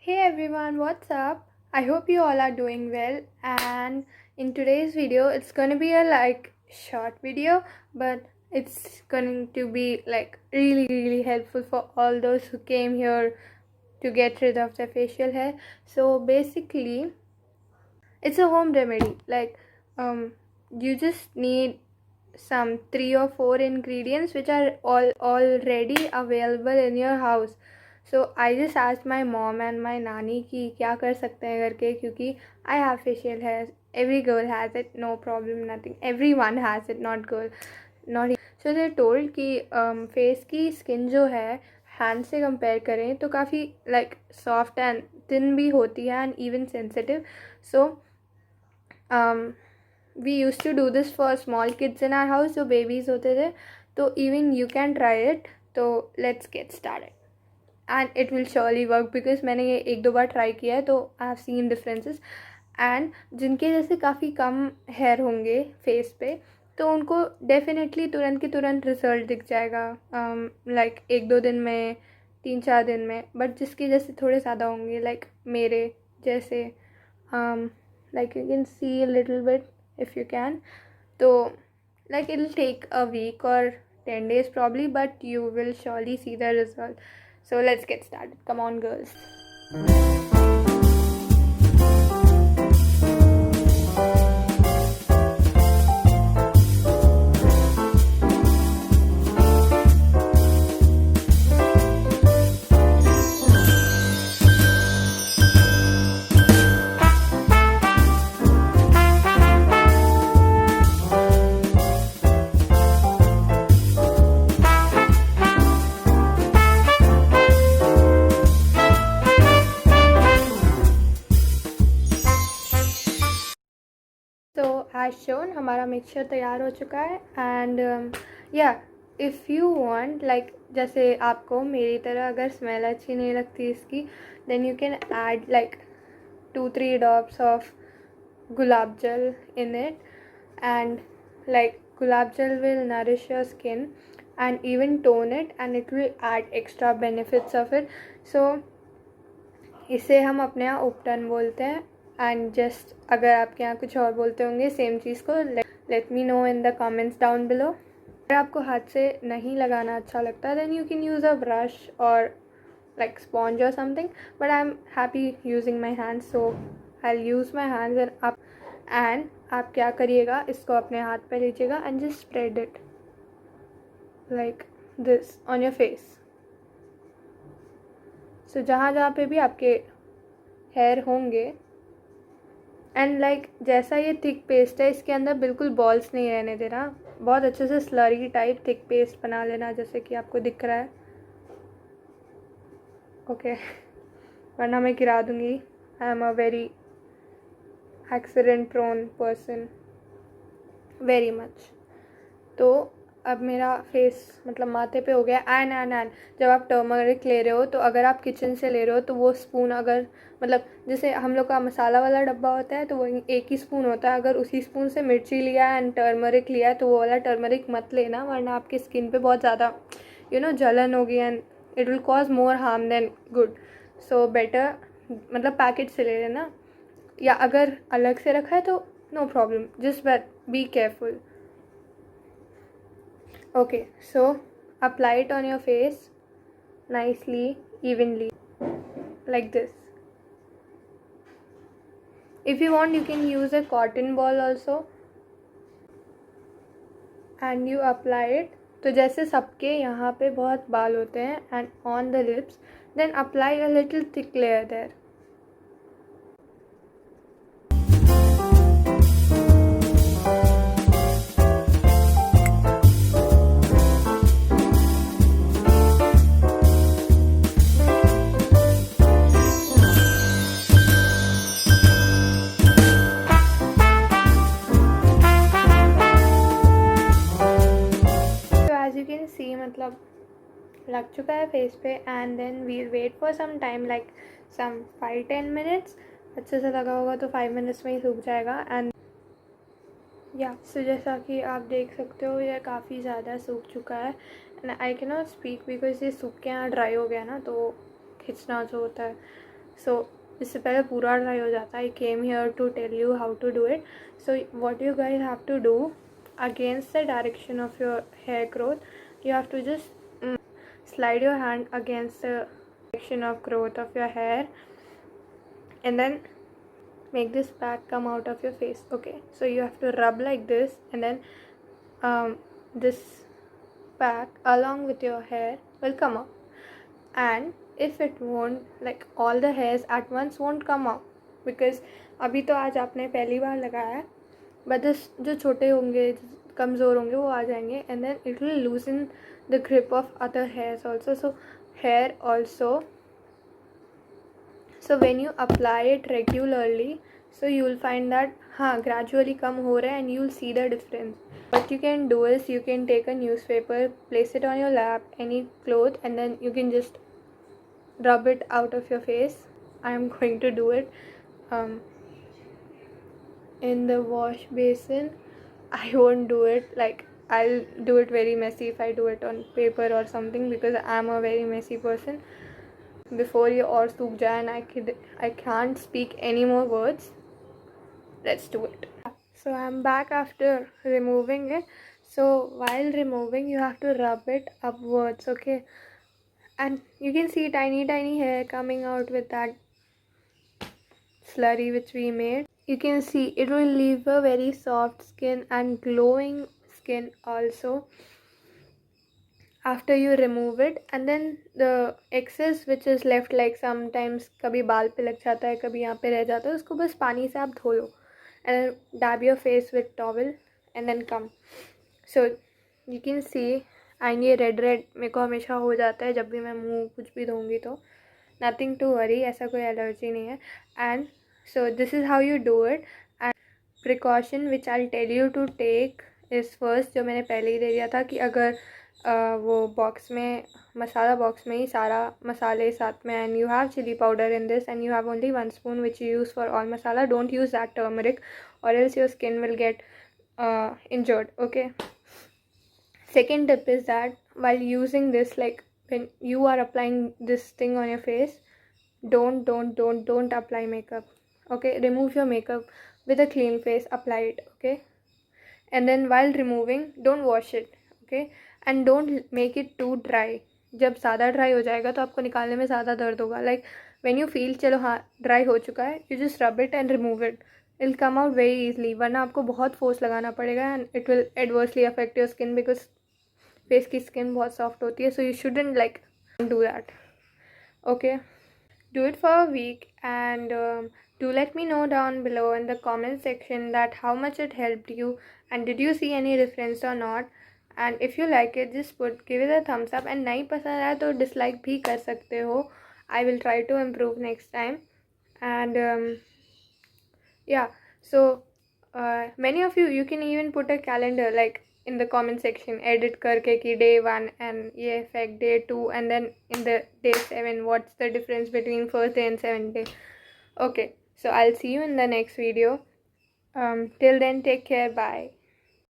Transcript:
Hey everyone, what's up? I hope you all are doing well. And in today's video, it's gonna be a short video, but it's going to be really helpful for all those who came here to get rid of their facial hair. So basically, it's a home remedy. You just need some 3 or 4 ingredients which are all already available in your house. So I just asked my mom and my nani कि क्या कर सकते हैं करके, क्योंकि I have facial hair, every girl has it, no problem, nothing, everyone has it, not girl, not. So they told कि face की skin जो है हैंड से कंपेयर करें तो काफ़ी सॉफ्ट एंड थिन भी होती है and even sensitive. So we used to do this for small kids in our house जो babies होते थे. तो even you can try it. तो let's get started and it will surely work because मैंने ये 1-2 बार ट्राई किया है तो I have seen differences. And जिनके जैसे काफ़ी कम हेयर होंगे फेस पे तो उनको डेफिनेटली तुरंत के तुरंत रिजल्ट दिख जाएगा, 1-2 दिन में, 3-4 दिन में. बट जिसके जैसे थोड़े ज़्यादा होंगे मेरे जैसे, you can see a little bit if you can. So it'll take a week or 10 days probably, but you will surely see the result. So let's get started. Come on, girls. As shown, हमारा mixture तैयार हो चुका है. And या if you want, जैसे आपको मेरी तरह अगर स्मेल अच्छी नहीं लगती इसकी, then you can add 2-3 drops of gulab gel in it. And gulab gel will nourish your skin and even tone it, and it will add extra benefits of it. So इसे हम अपने यहाँ उपटन बोलते हैं. एंड जस्ट अगर आपके यहाँ कुछ और बोलते होंगे सेम चीज़ को, let me know in the comments down below. अगर आपको हाथ से नहीं लगाना अच्छा लगता then you can use a brush और स्पॉन्ज और something, but I am happy using my hands, so I will use my hands. And आप क्या करिएगा, इसको अपने हाथ पे लीजिएगा and just spread it like this on your face. So जहाँ जहाँ पे भी आपके हेयर होंगे, एंड जैसा ये थिक पेस्ट है इसके अंदर बिल्कुल बॉल्स नहीं रहने देना. बहुत अच्छे से स्लरी टाइप थिक पेस्ट बना लेना जैसे कि आपको दिख रहा है. ओके वरना मैं गिरा दूँगी. I am a very accident prone person, very much. तो अब मेरा फेस माथे पे हो गया. एंड जब आप टर्मरिक ले रहे हो तो अगर आप किचन से ले रहे हो तो वो स्पून, अगर जैसे हम लोग का मसाला वाला डब्बा होता है तो वो एक ही स्पून होता है. अगर उसी स्पून से मिर्ची लिया एंड टर्मरिक लिया है तो वो वाला टर्मरिक मत लेना, वरना आपकी स्किन पे बहुत ज़्यादा जलन होगी and it will cause more harm then good. So better packet से ले लेना, या अगर अलग से रखा है तो no problem, just be careful. Okay, so apply it on your face nicely, evenly, like this. If you want, you can use a cotton ball also, and you apply it. तो जैसे सबके यहाँ पे बहुत बाल होते हैं and on the lips, then apply a little thick layer there. लग चुका है फेस पे. And then we'll wait for some time, some 5-10 minutes. अच्छे से लगा होगा तो 5 मिनट्स में ही सूख जाएगा. एंड या सो जैसा कि आप देख सकते हो ये काफ़ी ज़्यादा सूख चुका है. And I can not speak because ये सूख के यहाँ ड्राई हो गया ना, तो खिंचना जो होता है सो इससे पहले पूरा ड्राई हो जाता है. I came here to tell you how to do it. So what you guys have to do, against the direction of your hair growth, you have to just slide your hand against the direction of growth of your hair, and then make this pack come out of your face. Okay, so you have to rub like this, and then this pack along with your hair will come up. And if it won't, like all the hairs at once won't come out, because अभी तो आज आपने पहली बार लगाया है, but this जो छोटे होंगे, कमज़ोर होंगे, वो आ जाएंगे, and then it will loosen the grip of other hairs also. So hair also, so when you apply it regularly, so you will find that हाँ gradually कम हो रहा है, and you will see the difference. What you can do is you can take a newspaper, place it on your lap, any cloth, and then you can just rub it out of your face. I am going to do it in the wash basin. I won't do it, like I'll do it very messy if I do it on paper or something, because I'm a very messy person. Before ये और सूख जाए and I can't speak any more words, let's do it. So I'm back after removing it. So while removing, you have to rub it upwards, okay? And you can see tiny hair coming out with that slurry which we made. You can see it will leave a very soft skin and glowing skin also after you remove it. And then the excess which is left, like sometimes कभी बाल पे लग जाता है, कभी यहाँ पे रह जाता है, उसको बस पानी से आप धो लो, and then dab your face with towel and then come. So you can see, and ये रेड मेरे को हमेशा हो जाता है जब भी मैं मुँह कुछ भी धोऊंगी तो. नथिंग टू वरी, ऐसा कोई एलर्जी नहीं है. And so this is how you do it. And precaution which I tell you to take is first, जो मैंने पहले ही दे दिया था कि अगर वो बॉक्स में, मसाला बॉक्स में ही सारा मसाले साथ में, and you have chilli powder in this, and you have only 1 spoon which you use for all masala. Don't use that turmeric or else your skin will get injured. Okay, second tip is that while using this, like when you are applying this thing on your face, don't apply makeup. Okay, remove your makeup with a clean face, apply it. Okay, and then while removing, don't wash it. Okay, and don't make it too dry. जब ज़्यादा dry हो जाएगा तो आपको निकालने में ज़्यादा दर्द होगा. लाइक when you feel चलो हाँ ड्राई हो चुका है, you just rub it and remove it. It'll come out very easily. वरना आपको बहुत फोर्स लगाना पड़ेगा, and it will adversely affect your skin because face की स्किन बहुत सॉफ्ट होती है. So you shouldn't like do that. Okay, do it for a week, and do let me know down below in the comment section that how much it helped you, and did you see any difference or not. And if you like it, just give it a thumbs up, and नहीं पसंद आया तो dislike भी कर सकते हो. I will try to improve next time. And yeah, so many of you can even put a calendar like in the comment section, edit करके कि day 1 and ये effect day 2, and then in the day 7 what's the difference between first day and 7th day. Okay, so I'll see you in the next video. Till then, take care, bye.